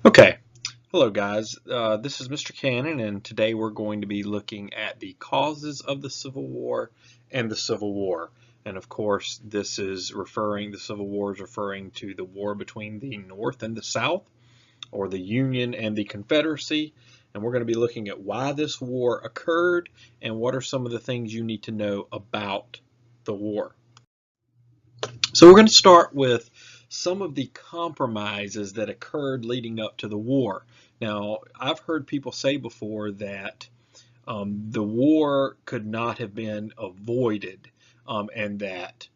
Okay, hello guys. This is Mr. Cannon, and today we're going to be looking at the causes of the Civil War and the Civil War. And of course, the Civil War is referring to the war between the North and the South, or the Union and the Confederacy. And we're going to be looking at why this war occurred and what are some of the things you need to know about the war. So we're going to start with some of the compromises that occurred leading up to the war. Now, I've heard people say before that the war could not have been avoided, and that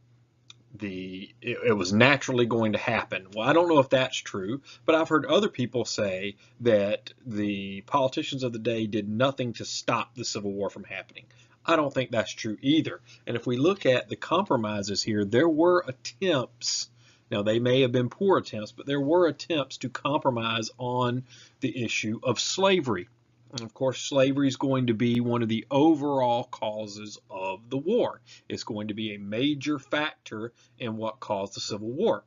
it was naturally going to happen. Well, I don't know if that's true, but I've heard other people say that the politicians of the day did nothing to stop the Civil War from happening. I don't think that's true either. And if we look at the compromises here, there were attempts. Now, they may have been poor attempts, but there were attempts to compromise on the issue of slavery. And of course, slavery is going to be one of the overall causes of the war. It's going to be a major factor in what caused the Civil War.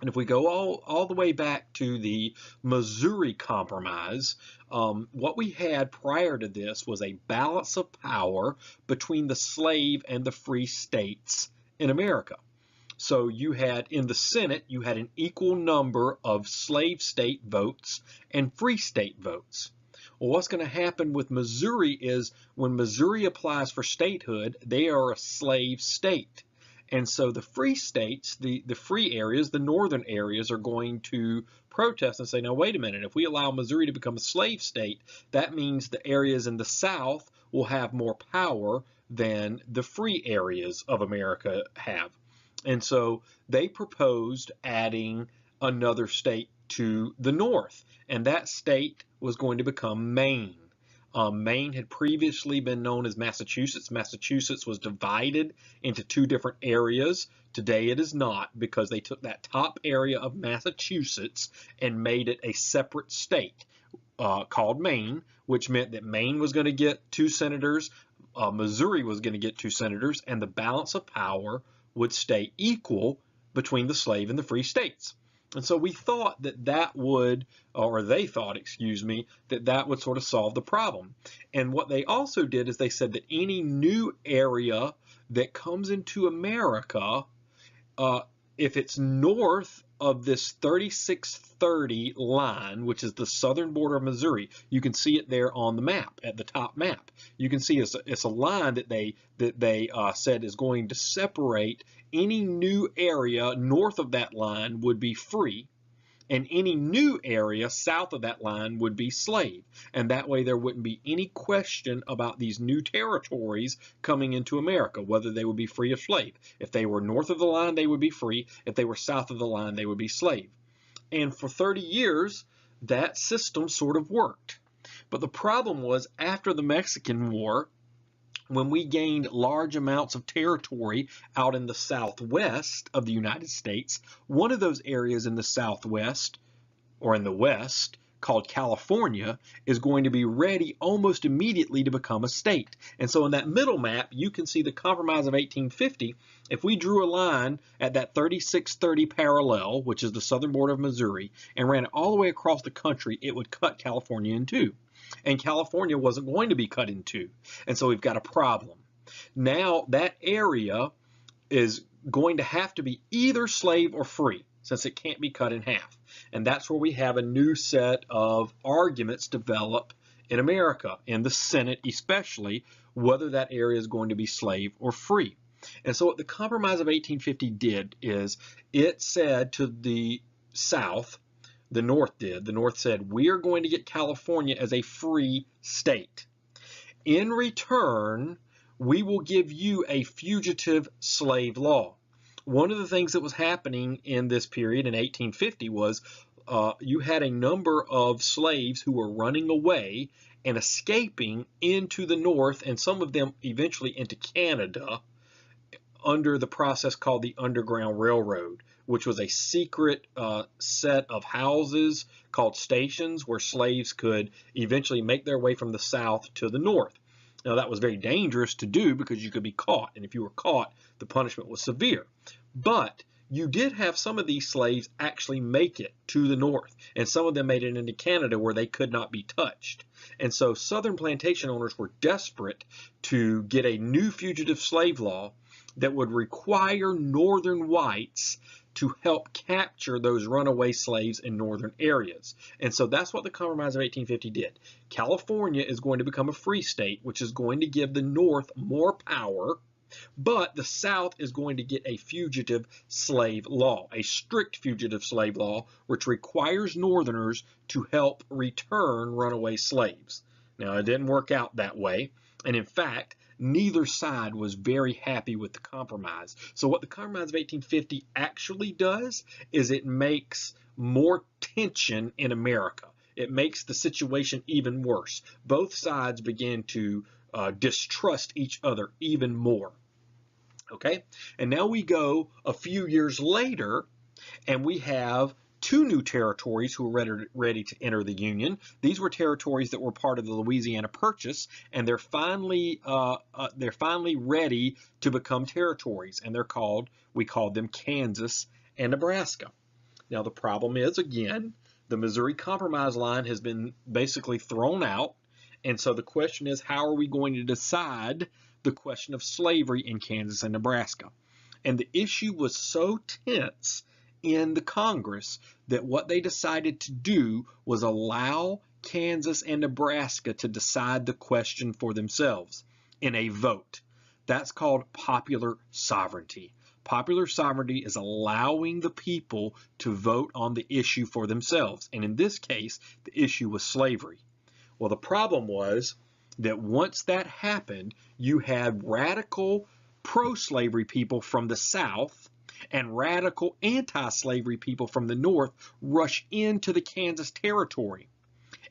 And if we go all the way back to the Missouri Compromise, what we had prior to this was a balance of power between the slave and the free states in America. So you had in the Senate, you had an equal number of slave state votes and free state votes. Well, what's going to happen with Missouri is when Missouri applies for statehood, they are a slave state. And so the free states, the free areas, the northern areas are going to protest and say, now, wait a minute, if we allow Missouri to become a slave state, that means the areas in the South will have more power than the free areas of America have. And so they proposed adding another state to the north, and that state was going to become Maine. Maine had previously been known as Massachusetts. Massachusetts was divided into two different areas. Today it is not, because they took that top area of Massachusetts and made it a separate state called Maine, which meant that Maine was going to get 2 senators, Missouri was going to get 2 senators, and the balance of power would stay equal between the slave and the free states. And so we thought that that would, or they thought, excuse me, that that would sort of solve the problem. And what they also did is they said that any new area that comes into America, uh, if it's north of this 3630 line, which is the southern border of Missouri, you can see it there on the map, at the top map. You can see it's a line that they said is going to separate any new area north of that line would be free, and any new area south of that line would be slave. And that way there wouldn't be any question about these new territories coming into America, whether they would be free or slave. If they were north of the line, they would be free. If they were south of the line, they would be slave. And for 30 years, that system sort of worked. But the problem was, after the Mexican War, when we gained large amounts of territory out in the southwest of the United States, one of those areas in the southwest, or in the west, called California, is going to be ready almost immediately to become a state. And so in that middle map, you can see the Compromise of 1850. If we drew a line at that 3630 parallel, which is the southern border of Missouri, and ran it all the way across the country, it would cut California in two. And California wasn't going to be cut in two. And so we've got a problem. Now that area is going to have to be either slave or free, since it can't be cut in half. And that's where we have a new set of arguments develop in America, in the Senate especially, whether that area is going to be slave or free. And so what the Compromise of 1850 did is it said to the South, the North did, the North said, we are going to get California as a free state. In return, we will give you a fugitive slave law. One of the things that was happening in this period in 1850 was you had a number of slaves who were running away and escaping into the North, and some of them eventually into Canada, under the process called the Underground Railroad, which was a secret set of houses called stations where slaves could eventually make their way from the South to the North. Now, that was very dangerous to do because you could be caught, and if you were caught, the punishment was severe. But you did have some of these slaves actually make it to the North, and some of them made it into Canada where they could not be touched. And so Southern plantation owners were desperate to get a new fugitive slave law that would require Northern whites to help capture those runaway slaves in northern areas. And so that's what the Compromise of 1850 did. California is going to become a free state, which is going to give the North more power, but the South is going to get a fugitive slave law, a strict fugitive slave law, which requires Northerners to help return runaway slaves. Now, it didn't work out that way, and in fact, neither side was very happy with the compromise. So what the Compromise of 1850 actually does is it makes more tension in America. It makes the situation even worse. Both sides begin to distrust each other even more. Okay, and now we go a few years later, and we have two new territories who are ready to enter the Union. These were territories that were part of the Louisiana Purchase, and they're finally ready to become territories, and we called them Kansas and Nebraska. Now the problem is, again, the Missouri Compromise line has been basically thrown out, and so the question is, how are we going to decide the question of slavery in Kansas and Nebraska? And the issue was so tense in the Congress that what they decided to do was allow Kansas and Nebraska to decide the question for themselves in a vote. That's called popular sovereignty. Popular sovereignty is allowing the people to vote on the issue for themselves. And in this case, the issue was slavery. Well, the problem was that once that happened, you had radical pro-slavery people from the South and radical anti-slavery people from the North rush into the Kansas territory,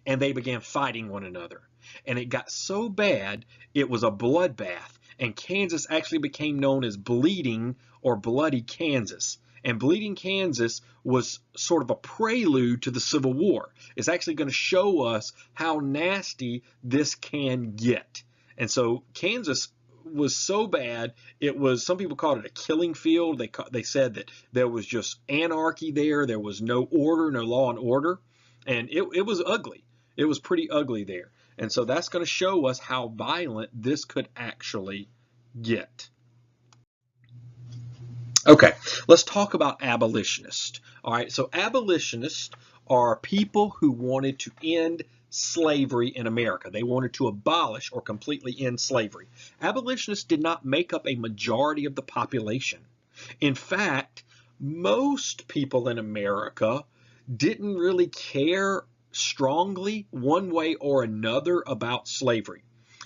and they began fighting one another. And it got so bad, it was a bloodbath, and Kansas actually became known as Bleeding or Bloody Kansas. And Bleeding Kansas was sort of a prelude to the Civil War. It's actually going to show us how nasty this can get. And so Kansas was so bad, some people called it a killing field. They said that there was just anarchy there. There was no order, no law and order. And it was ugly. It was pretty ugly there. And so that's going to show us how violent this could actually get. Okay, let's talk about abolitionists. All right, so abolitionists are people who wanted to end slavery in America. They wanted to abolish or completely end slavery. Abolitionists did not make up a majority of the population. In fact, most people in America didn't really care strongly one way or another about slavery.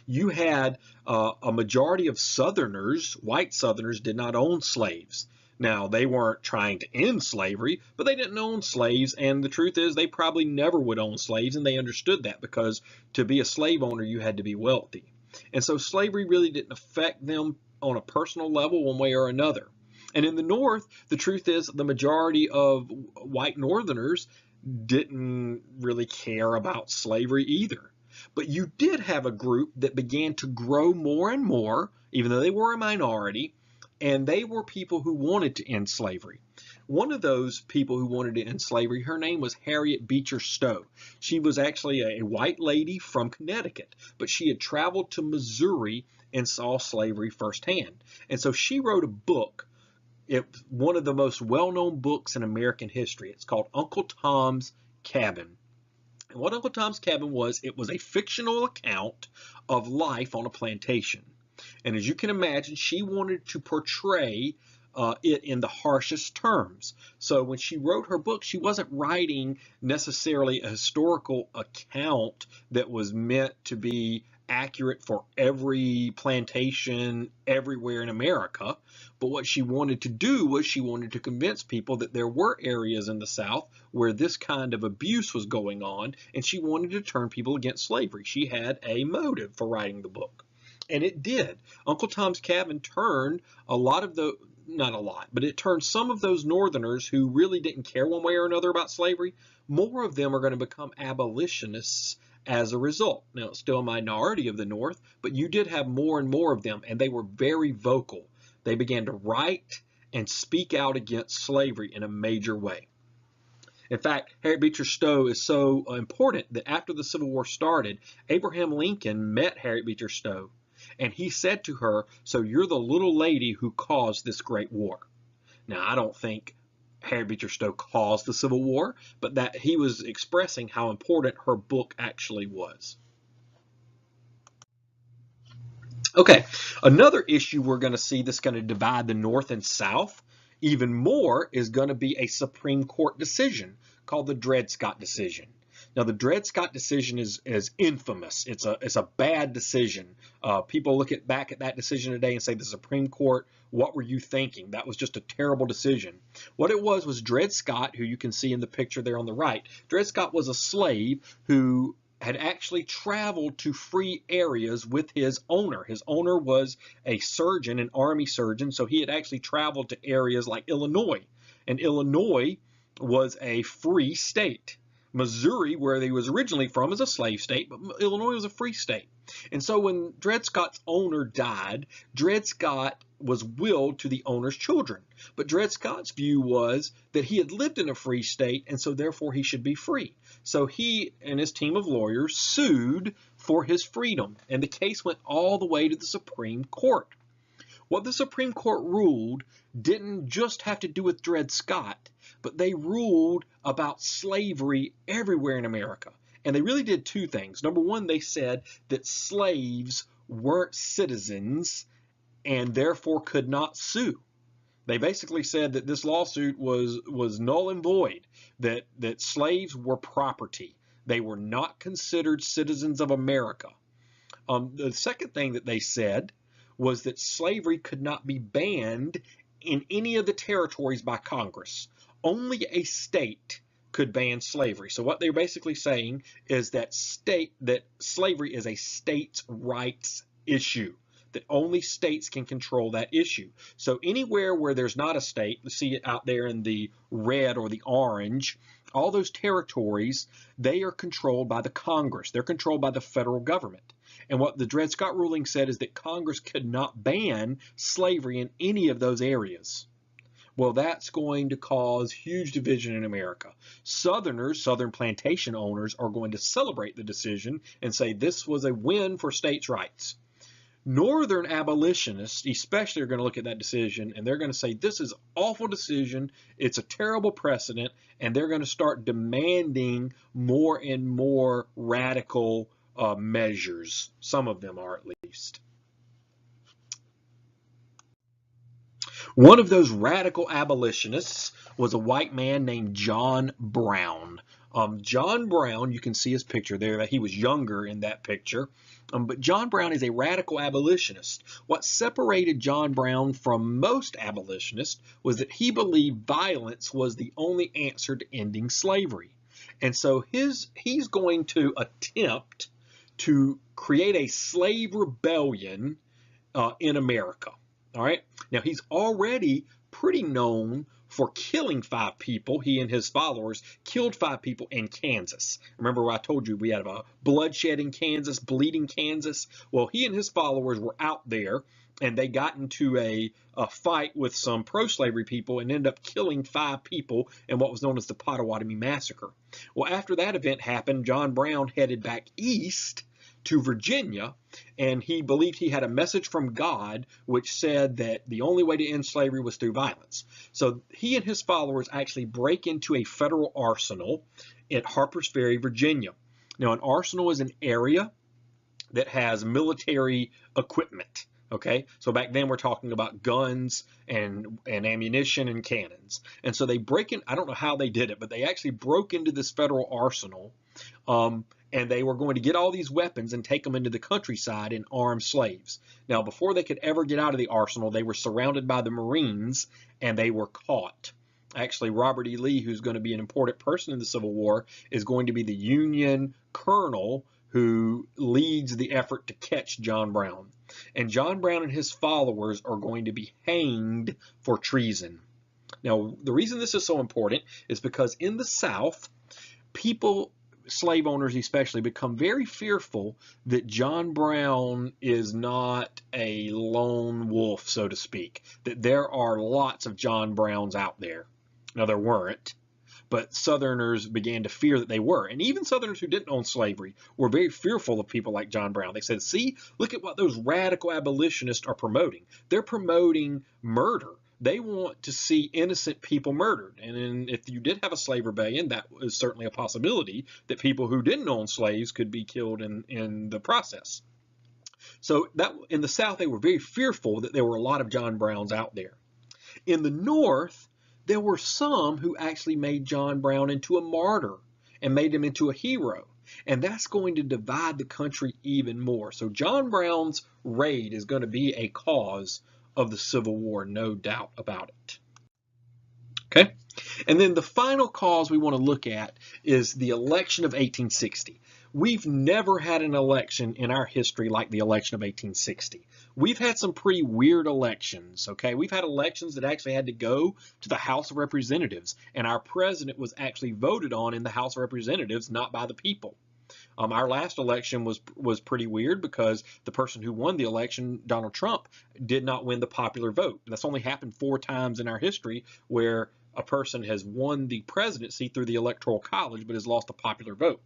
You had a majority of Southerners, white Southerners, did not own slaves. Now, they weren't trying to end slavery, but they didn't own slaves, and the truth is they probably never would own slaves, and they understood that because to be a slave owner, you had to be wealthy. And so slavery really didn't affect them on a personal level one way or another. And in the North, the truth is the majority of white Northerners didn't really care about slavery either. But you did have a group that began to grow more and more, even though they were a minority, and they were people who wanted to end slavery. One of those people who wanted to end slavery, her name was Harriet Beecher Stowe. She was actually a white lady from Connecticut, but she had traveled to Missouri and saw slavery firsthand. And so she wrote a book. It's one of the most well-known books in American history. It's called Uncle Tom's Cabin. And what Uncle Tom's Cabin was, it was a fictional account of life on a plantation. And as you can imagine, she wanted to portray it in the harshest terms. So when she wrote her book, she wasn't writing necessarily a historical account that was meant to be accurate for every plantation everywhere in America. But what she wanted to do was she wanted to convince people that there were areas in the South where this kind of abuse was going on, and she wanted to turn people against slavery. She had a motive for writing the book. And it did. Uncle Tom's Cabin turned a lot of the, not a lot, but it turned some of those Northerners who really didn't care one way or another about slavery, more of them are going to become abolitionists as a result. Now, it's still a minority of the North, but you did have more and more of them, and they were very vocal. They began to write and speak out against slavery in a major way. In fact, Harriet Beecher Stowe is so important that after the Civil War started, Abraham Lincoln met Harriet Beecher Stowe, and he said to her, "So you're the little lady who caused this great war." Now, I don't think Harriet Beecher Stowe caused the Civil War, but that he was expressing how important her book actually was. Okay, another issue we're going to see that's going to divide the North and South even more is going to be a Supreme Court decision called the Dred Scott decision. Now, the Dred Scott decision is infamous. It's a bad decision. People look back at that decision today and say, the Supreme Court, what were you thinking? That was just a terrible decision. What it was Dred Scott, who you can see in the picture there on the right. Dred Scott was a slave who had actually traveled to free areas with his owner. His owner was a surgeon, an army surgeon, so he had actually traveled to areas like Illinois. And Illinois was a free state. Missouri, where he was originally from, is a slave state, but Illinois was a free state. And so when Dred Scott's owner died, Dred Scott was willed to the owner's children. But Dred Scott's view was that he had lived in a free state, and so therefore he should be free. So he and his team of lawyers sued for his freedom, and the case went all the way to the Supreme Court. What the Supreme Court ruled didn't just have to do with Dred Scott, but they ruled about slavery everywhere in America. And they really did two things. Number one, they said that slaves weren't citizens and therefore could not sue. They basically said that this lawsuit was null and void, that slaves were property. They were not considered citizens of America. The second thing that they said was that slavery could not be banned in any of the territories by Congress. Only a state could ban slavery. So what they're basically saying is that slavery is a states' rights issue, that only states can control that issue. So anywhere where there's not a state, you see it out there in the red or the orange, all those territories, they are controlled by the Congress. They're controlled by the federal government. And what the Dred Scott ruling said is that Congress could not ban slavery in any of those areas. Well, that's going to cause huge division in America. Southerners, Southern plantation owners, are going to celebrate the decision and say this was a win for states' rights. Northern abolitionists especially are going to look at that decision and they're going to say this is an awful decision, it's a terrible precedent, and they're going to start demanding more and more radical measures. Some of them are, at least. One of those radical abolitionists was a white man named John Brown. John Brown, you can see his picture there, that he was younger in that picture. But John Brown is a radical abolitionist. What separated John Brown from most abolitionists was that he believed violence was the only answer to ending slavery. And so he's going to attempt to create a slave rebellion in America. All right. Now, he's already pretty known for killing 5 people. He and his followers killed 5 people in Kansas. Remember I told you we had a bloodshed in Kansas, bleeding Kansas? Well, he and his followers were out there and they got into a fight with some pro-slavery people and ended up killing 5 people in what was known as the Pottawatomie Massacre. Well, after that event happened, John Brown headed back east to Virginia, and he believed he had a message from God which said that the only way to end slavery was through violence. So he and his followers actually break into a federal arsenal at Harpers Ferry, Virginia. Now, an arsenal is an area that has military equipment. Okay, so back then we're talking about guns and ammunition and cannons. And so they break in, I don't know how they did it, but they actually broke into this federal arsenal, and they were going to get all these weapons and take them into the countryside and arm slaves. Now, before they could ever get out of the arsenal, they were surrounded by the Marines and they were caught. Actually, Robert E. Lee, who's going to be an important person in the Civil War, is going to be the Union colonel who leads the effort to catch John Brown. And John Brown and his followers are going to be hanged for treason. Now, the reason this is so important is because in the South, people slave owners especially become very fearful that John Brown is not a lone wolf, so to speak, that there are lots of John Browns out there. Now, there weren't, but Southerners began to fear that they were. And even Southerners who didn't own slavery were very fearful of people like John Brown. They said, see, look at what those radical abolitionists are promoting. They're promoting murder. They want to see innocent people murdered. And if you did have a slave rebellion, that was certainly a possibility that people who didn't own slaves could be killed in the process. So that in the South, they were very fearful that there were a lot of John Browns out there. In the North, there were some who actually made John Brown into a martyr and made him into a hero. And that's going to divide the country even more. So John Brown's raid is going to be a cause of the Civil War, no doubt about it. Okay? And then the final cause we want to look at is the election of 1860. We've never had an election in our history like the election of 1860. We've had some pretty weird elections, okay? We've had elections that actually had to go to the House of Representatives, and our president was actually voted on in the House of Representatives, not by the people. Our last election was pretty weird because the person who won the election, Donald Trump, did not win the popular vote. And that's only happened 4 times in our history where a person has won the presidency through the Electoral College but has lost a popular vote.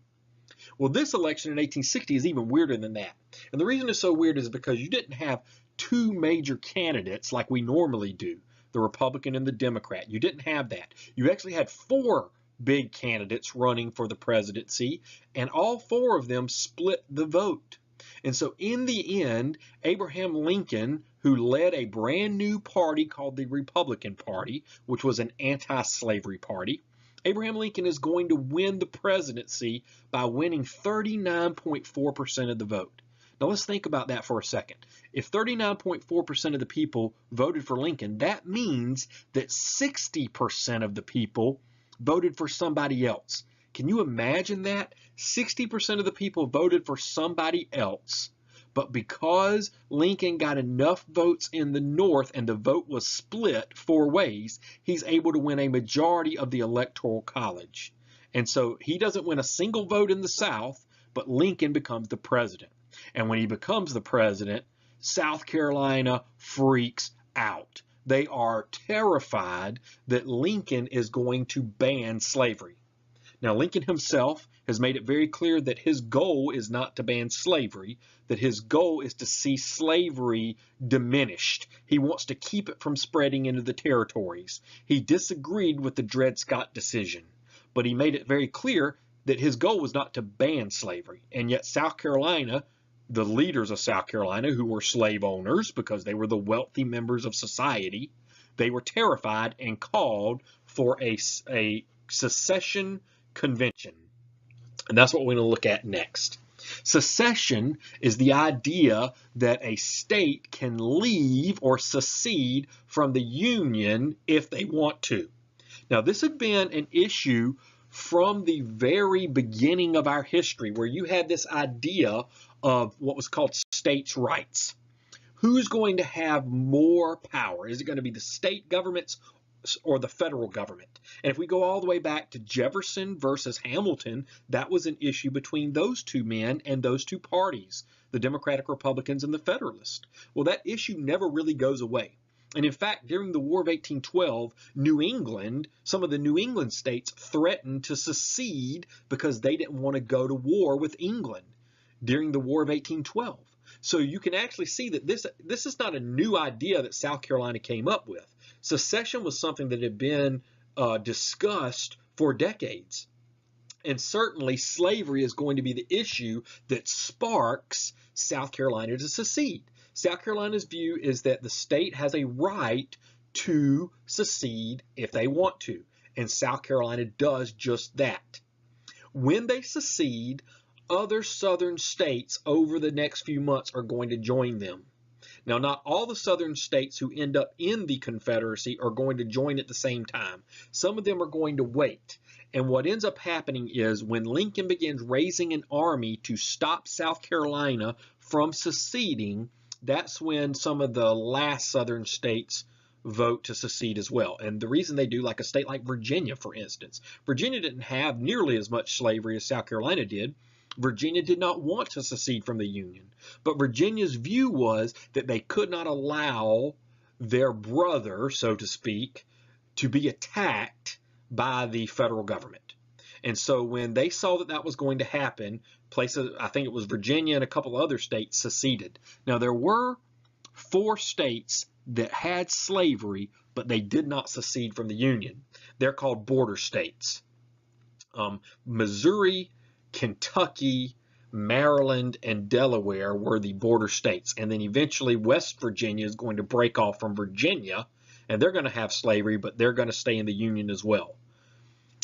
Well, this election in 1860 is even weirder than that. And the reason it's so weird is because you didn't have 2 major candidates like we normally do, the Republican and the Democrat. You didn't have that. You actually had 4 big candidates running for the presidency, and all 4 of them split the vote. And so in the end, Abraham Lincoln, who led a brand new party called the Republican Party, which was an anti-slavery party, Abraham Lincoln is going to win the presidency by winning 39.4% of the vote. Now let's think about that for a second. If 39.4% of the people voted for Lincoln, that means that 60% of the people voted for somebody else. Can you imagine that? 60% of the people voted for somebody else. But because Lincoln got enough votes in the North and the vote was split 4 ways, he's able to win a majority of the Electoral College. And so he doesn't win a single vote in the South, but Lincoln becomes the president. And when he becomes the president, South Carolina freaks out. They are terrified that Lincoln is going to ban slavery. Now, Lincoln himself has made it very clear that his goal is not to ban slavery, that his goal is to see slavery diminished. He wants to keep it from spreading into the territories. He disagreed with the Dred Scott decision, but he made it very clear that his goal was not to ban slavery. And yet South Carolina, the leaders of South Carolina, who were slave owners because they were the wealthy members of society, they were terrified and called for a secession convention. And that's what we're going to look at next. Secession is the idea that a state can leave or secede from the Union if they want to. Now, this had been an issue from the very beginning of our history, where you had this idea of what was called states' rights. Who's going to have more power? Is it going to be the state governments or the federal government? And if we go all the way back to Jefferson versus Hamilton, that was an issue between those 2 men and those 2 parties, the Democratic Republicans and the Federalists. Well, that issue never really goes away. And in fact, during the War of 1812, New England, some of the New England states threatened to secede because they didn't want to go to war with England during the War of 1812. So you can actually see that this is not a new idea that South Carolina came up with. Secession was something that had been discussed for decades. And certainly slavery is going to be the issue that sparks South Carolina to secede. South Carolina's view is that the state has a right to secede if they want to. And South Carolina does just that. When they secede, other southern states over the next few months are going to join them. Now, not all the southern states who end up in the Confederacy are going to join at the same time. Some of them are going to wait. And what ends up happening is when Lincoln begins raising an army to stop South Carolina from seceding, that's when some of the last southern states vote to secede as well. And the reason they do, like a state like Virginia, for instance, Virginia didn't have nearly as much slavery as South Carolina did. Virginia did not want to secede from the Union, but Virginia's view was that they could not allow their brother, so to speak, to be attacked by the federal government. And so when they saw that that was going to happen, places, I think it was Virginia and a couple other states, seceded. Now, there were 4 states that had slavery, but they did not secede from the Union. They're called border states. Missouri, Kentucky, Maryland, and Delaware were the border states. And then eventually West Virginia is going to break off from Virginia, and they're going to have slavery, but they're going to stay in the Union as well.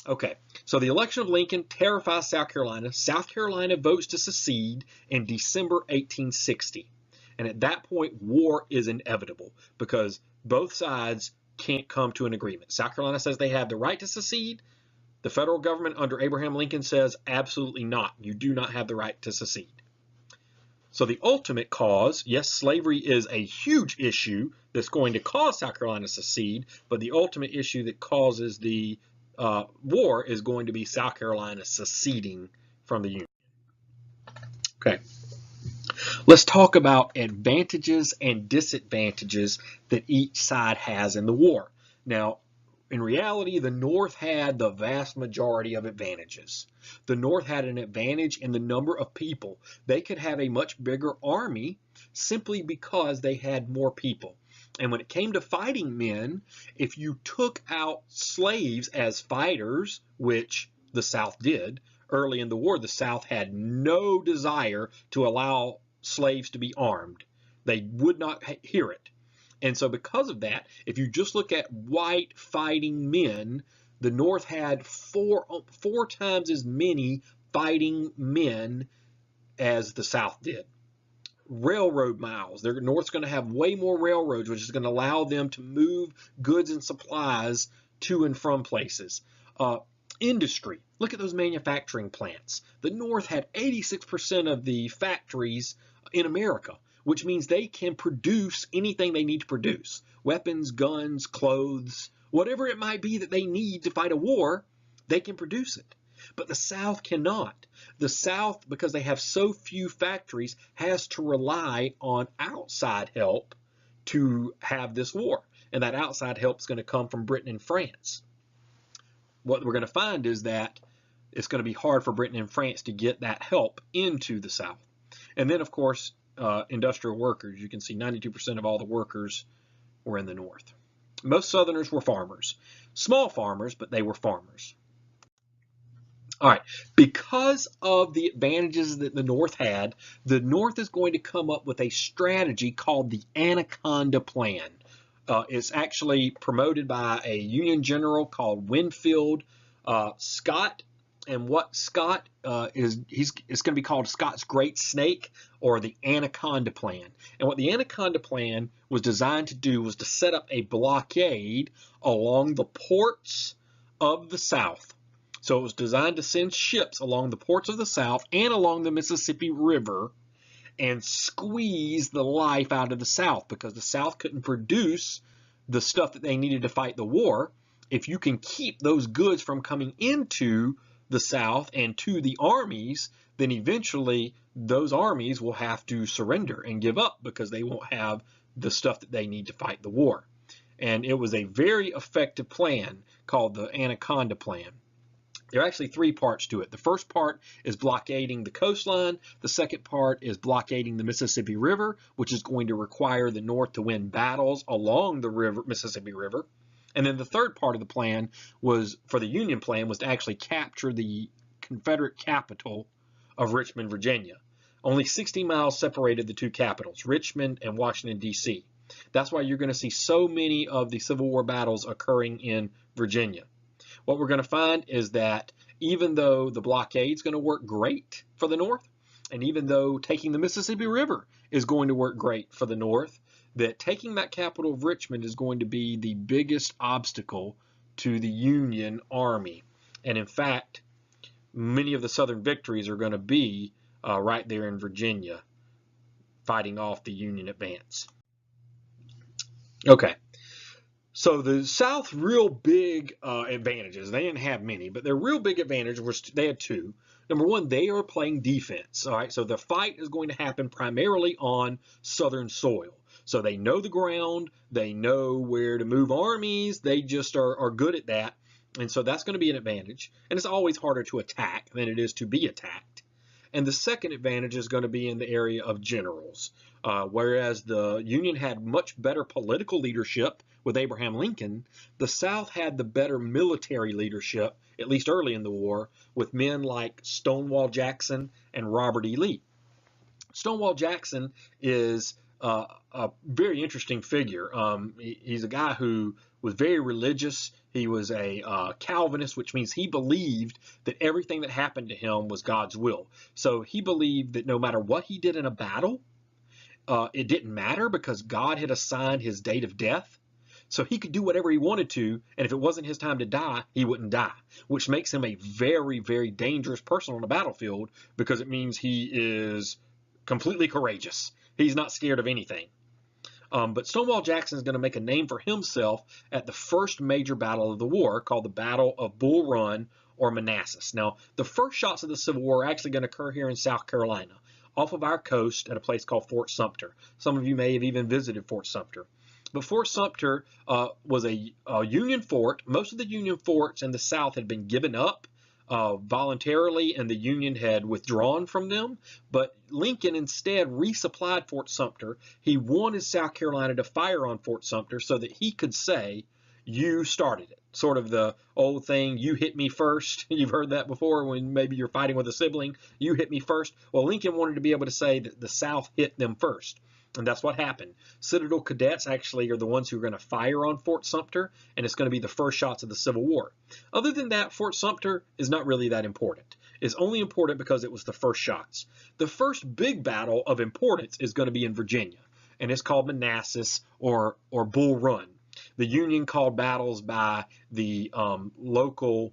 Okay, so the election of Lincoln terrifies South Carolina. South Carolina votes to secede in December 1860. And at that point, war is inevitable because both sides can't come to an agreement. South Carolina says they have the right to secede. The federal government under Abraham Lincoln says absolutely not. You do not have the right to secede. So the ultimate cause, yes, slavery is a huge issue that's going to cause South Carolina to secede, but the ultimate issue that causes the war is going to be South Carolina seceding from the Union. Okay. Let's talk about advantages and disadvantages that each side has in the war. Now, in reality, the North had the vast majority of advantages. The North had an advantage in the number of people. They could have a much bigger army simply because they had more people. And when it came to fighting men, if you took out slaves as fighters, which the South did, early in the war, the South had no desire to allow slaves to be armed. They would not hear it. And so because of that, if you just look at white fighting men, the North had four times as many fighting men as the South did. Railroad miles. The North's going to have way more railroads, which is going to allow them to move goods and supplies to and from places. Industry. Look at those manufacturing plants. The North had 86% of the factories in America, which means they can produce anything they need to produce. Weapons, guns, clothes, whatever it might be that they need to fight a war, they can produce it. But the South cannot. The South, because they have so few factories, has to rely on outside help to have this war. And that outside help is going to come from Britain and France. What we're going to find is that it's going to be hard for Britain and France to get that help into the South. And then, of course, industrial workers. You can see 92% of all the workers were in the North. Most Southerners were farmers. Small farmers, but they were farmers. All right, because of the advantages that the North had, the North is going to come up with a strategy called the Anaconda Plan. It's actually promoted by a Union general called Winfield Scott. And what Scott it's going to be called Scott's Great Snake, or the Anaconda Plan. And what the Anaconda Plan was designed to do was to set up a blockade along the ports of the South. So it was designed to send ships along the ports of the South and along the Mississippi River and squeeze the life out of the South, because the South couldn't produce the stuff that they needed to fight the war. If you can keep those goods from coming into the South and to the armies, then eventually those armies will have to surrender and give up because they won't have the stuff that they need to fight the war. And it was a very effective plan called the Anaconda Plan. There are actually 3 parts to it. The first part is blockading the coastline. The second part is blockading the Mississippi River, which is going to require the North to win battles along the Mississippi River. And then the third part of the plan was, for the Union plan, was to actually capture the Confederate capital of Richmond, Virginia. Only 60 miles separated the 2 capitals, Richmond and Washington, D.C. That's why you're going to see so many of the Civil War battles occurring in Virginia. What we're going to find is that even though the blockade is going to work great for the North, and even though taking the Mississippi River is going to work great for the North, that taking that capital of Richmond is going to be the biggest obstacle to the Union Army. And in fact, many of the Southern victories are going to be right there in Virginia, fighting off the Union advance. Okay. So the South real big advantages. They didn't have many, but their real big advantage was they had two. Number one, they are playing defense. All right, so the fight is going to happen primarily on Southern soil. So they know the ground, they know where to move armies. They just are good at that, and so that's going to be an advantage. And it's always harder to attack than it is to be attacked. And the second advantage is going to be in the area of generals. Whereas the Union had much better political leadership with Abraham Lincoln, the South had the better military leadership, at least early in the war, with men like Stonewall Jackson and Robert E. Lee. Stonewall Jackson is a very interesting figure. He's a guy who was very religious. He was a Calvinist, which means he believed that everything that happened to him was God's will. So he believed that no matter what he did in a battle, it didn't matter because God had assigned his date of death. So he could do whatever he wanted to, and if it wasn't his time to die, he wouldn't die, which makes him a very, very dangerous person on the battlefield because it means he is completely courageous. He's not scared of anything. But Stonewall Jackson is going to make a name for himself at the first major battle of the war, called the Battle of Bull Run or Manassas. Now, the first shots of the Civil War are actually going to occur here in South Carolina, off of our coast at a place called Fort Sumter. Some of you may have even visited Fort Sumter. But Fort Sumter was a Union fort. Most of the Union forts in the South had been given up voluntarily, and the Union had withdrawn from them. But Lincoln instead resupplied Fort Sumter. He wanted South Carolina to fire on Fort Sumter so that he could say, you started it. Sort of the old thing, you hit me first. You've heard that before when maybe you're fighting with a sibling. You hit me first. Well, Lincoln wanted to be able to say that the South hit them first. And that's what happened. Citadel cadets actually are the ones who are going to fire on Fort Sumter, and it's going to be the first shots of the Civil War. Other than that, Fort Sumter is not really that important. It's only important because it was the first shots. The first big battle of importance is going to be in Virginia, and it's called Manassas or Bull Run. The Union called battles by the local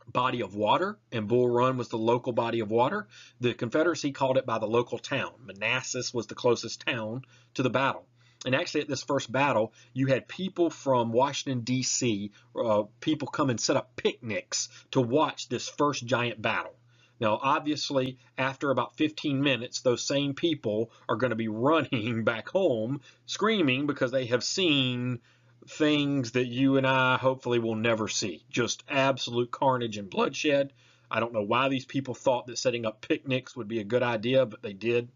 body of water, and Bull Run was the local body of water. The Confederacy called it by the local town. Manassas was the closest town to the battle. And actually at this first battle, you had people from Washington, D.C., people come and set up picnics to watch this first giant battle. Now, obviously, after about 15 minutes, those same people are going to be running back home, screaming because they have seen things that you and I hopefully will never see. Just absolute carnage and bloodshed. I don't know why these people thought that setting up picnics would be a good idea, but they did.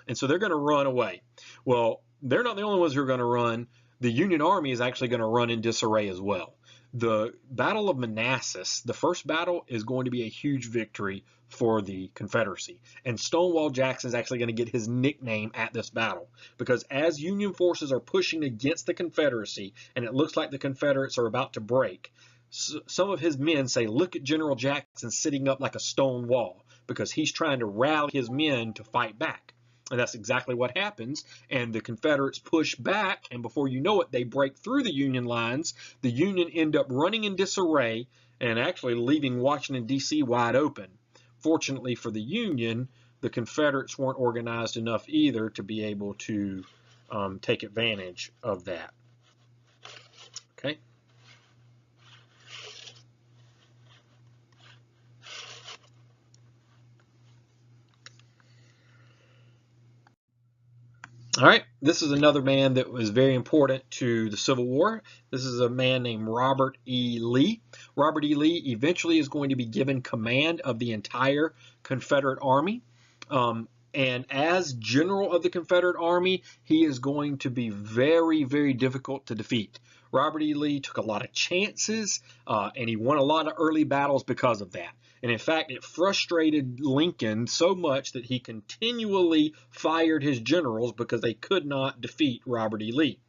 And so they're going to run away. Well, they're not the only ones who are going to run. The Union Army is actually going to run in disarray as well. The Battle of Manassas, the first battle, is going to be a huge victory for the Confederacy. And Stonewall Jackson is actually going to get his nickname at this battle because as Union forces are pushing against the Confederacy and it looks like the Confederates are about to break, some of his men say, look at General Jackson sitting up like a stone wall because he's trying to rally his men to fight back. And that's exactly what happens. And the Confederates push back, and before you know it, they break through the Union lines. The Union end up running in disarray and actually leaving Washington, D.C. wide open. Fortunately for the Union, the Confederates weren't organized enough either to be able to take advantage of that. Okay. All right, this is another man that was very important to the Civil War. This is a man named Robert E. Lee. Robert E. Lee eventually is going to be given command of the entire Confederate Army. And as general of the Confederate Army, he is going to be very, very difficult to defeat. Robert E. Lee took a lot of chances, and he won a lot of early battles because of that. And in fact, it frustrated Lincoln so much that he continually fired his generals because they could not defeat Robert E. Lee.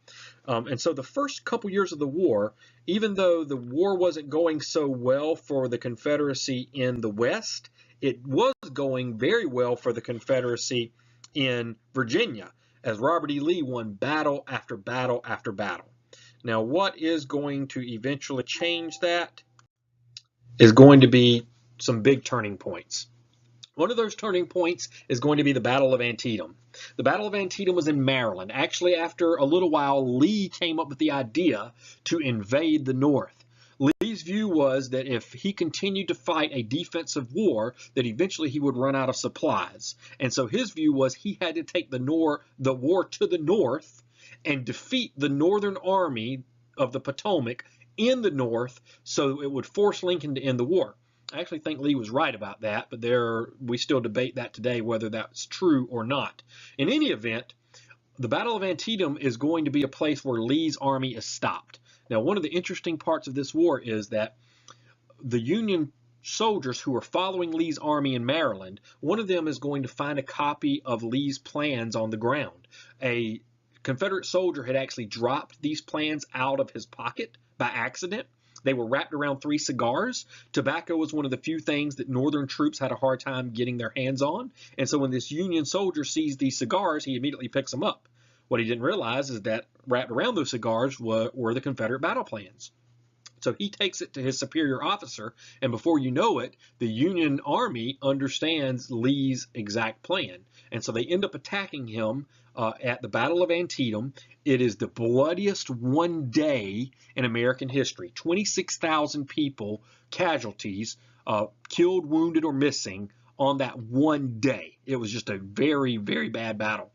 And so the first couple years of the war, even though the war wasn't going so well for the Confederacy in the West, it was going very well for the Confederacy in Virginia, as Robert E. Lee won battle after battle after battle. Now, what is going to eventually change that is going to be some big turning points. One of those turning points is going to be the Battle of Antietam. The Battle of Antietam was in Maryland. Actually, after a little while, Lee came up with the idea to invade the North. Lee's view was that if he continued to fight a defensive war, that eventually he would run out of supplies. And so his view was he had to take the war to the north and defeat the Northern Army of the Potomac in the North so it would force Lincoln to end the war. I actually think Lee was right about that, but we still debate that today, whether that's true or not. In any event, the Battle of Antietam is going to be a place where Lee's army is stopped. Now, one of the interesting parts of this war is that the Union soldiers who are following Lee's army in Maryland, one of them is going to find a copy of Lee's plans on the ground. A Confederate soldier had actually dropped these plans out of his pocket by accident. They were wrapped around 3 cigars. Tobacco was one of the few things that Northern troops had a hard time getting their hands on. And so when this Union soldier sees these cigars, he immediately picks them up. What he didn't realize is that wrapped around those cigars were the Confederate battle plans. So he takes it to his superior officer, and before you know it, the Union Army understands Lee's exact plan. And so they end up attacking him at the Battle of Antietam. It is the bloodiest one day in American history. 26,000 people, casualties, killed, wounded, or missing on that one day. It was just a very, very bad battle.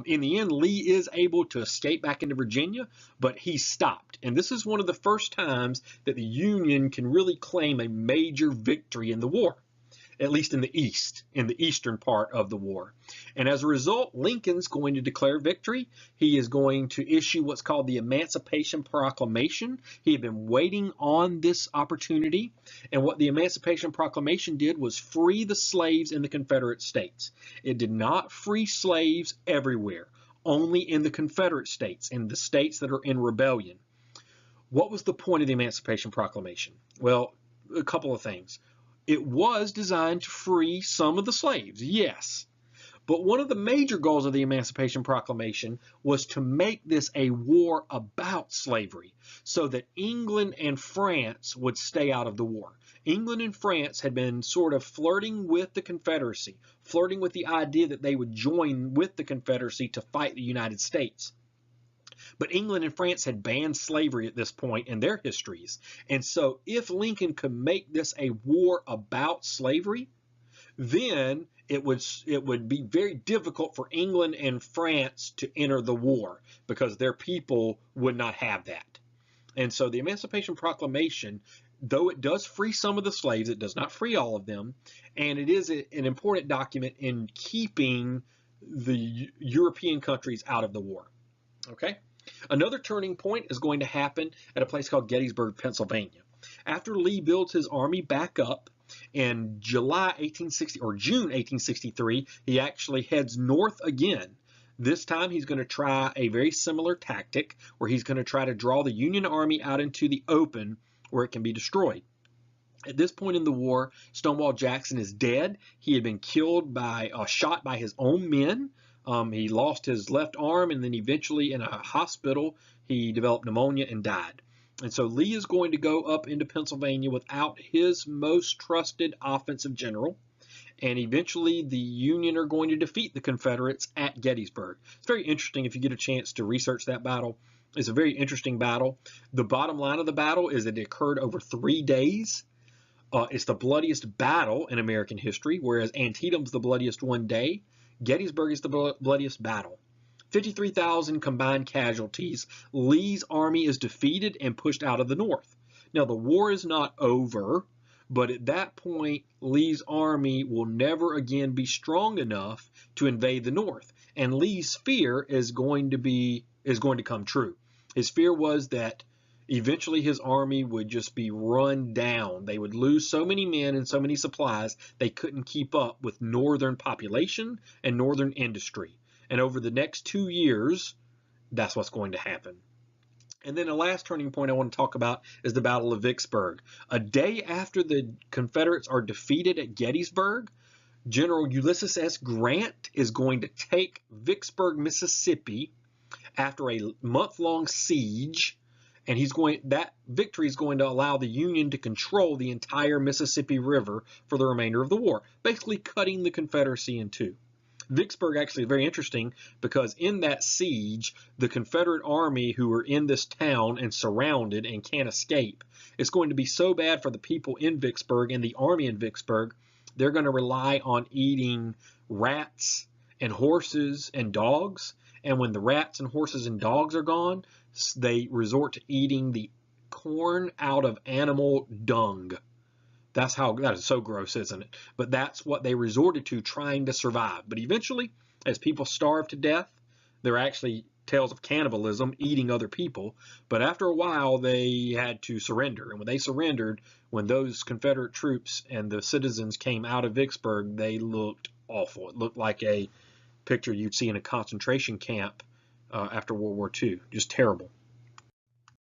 In the end, Lee is able to escape back into Virginia, but he's stopped. And this is one of the first times that the Union can really claim a major victory in the war, at least in the East, in the eastern part of the war. And as a result, Lincoln's going to declare victory. He is going to issue what's called the Emancipation Proclamation. He had been waiting on this opportunity. And what the Emancipation Proclamation did was free the slaves in the Confederate States. It did not free slaves everywhere, only in the Confederate States, in the states that are in rebellion. What was the point of the Emancipation Proclamation? Well, a couple of things. It was designed to free some of the slaves, yes. But one of the major goals of the Emancipation Proclamation was to make this a war about slavery so that England and France would stay out of the war. England and France had been sort of flirting with the Confederacy, flirting with the idea that they would join with the Confederacy to fight the United States. But England and France had banned slavery at this point in their histories. And so if Lincoln could make this a war about slavery, then it would be very difficult for England and France to enter the war because their people would not have that. And so the Emancipation Proclamation, though it does free some of the slaves, it does not free all of them. And it is an important document in keeping the European countries out of the war. Okay? Another turning point is going to happen at a place called Gettysburg, Pennsylvania. After Lee builds his army back up in June 1863, he actually heads north again. This time he's going to try a very similar tactic where he's going to try to draw the Union Army out into the open where it can be destroyed. At this point in the war, Stonewall Jackson is dead. He had been killed shot by his own men. He lost his left arm, and then eventually in a hospital, he developed pneumonia and died. And so Lee is going to go up into Pennsylvania without his most trusted offensive general. And eventually the Union are going to defeat the Confederates at Gettysburg. It's very interesting if you get a chance to research that battle. It's a very interesting battle. The bottom line of the battle is that it occurred over 3 days. It's the bloodiest battle in American history, whereas Antietam's the bloodiest one day. Gettysburg is the bloodiest battle. 53,000 combined casualties. Lee's army is defeated and pushed out of the North. Now, the war is not over, but at that point, Lee's army will never again be strong enough to invade the North. And Lee's fear is going to come true. His fear was that eventually his army would just be run down. They would lose so many men and so many supplies, they couldn't keep up with Northern population and Northern industry. And over the next 2 years, that's what's going to happen. And then the last turning point I want to talk about is the Battle of Vicksburg. A day after the Confederates are defeated at Gettysburg, General Ulysses S. Grant is going to take Vicksburg, Mississippi after a month-long siege. And that victory is going to allow the Union to control the entire Mississippi River for the remainder of the war, basically cutting the Confederacy in two. Vicksburg actually is very interesting because in that siege, the Confederate army who are in this town and surrounded and can't escape, it's going to be so bad for the people in Vicksburg and the army in Vicksburg, they're going to rely on eating rats and horses and dogs. And when the rats and horses and dogs are gone, they resort to eating the corn out of animal dung. That is so gross, isn't it? But that's what they resorted to trying to survive. But eventually, as people starved to death, there are actually tales of cannibalism, eating other people. But after a while, they had to surrender. And when they surrendered, when those Confederate troops and the citizens came out of Vicksburg, they looked awful. It looked like a picture you'd see in a concentration camp after World War II. Just terrible.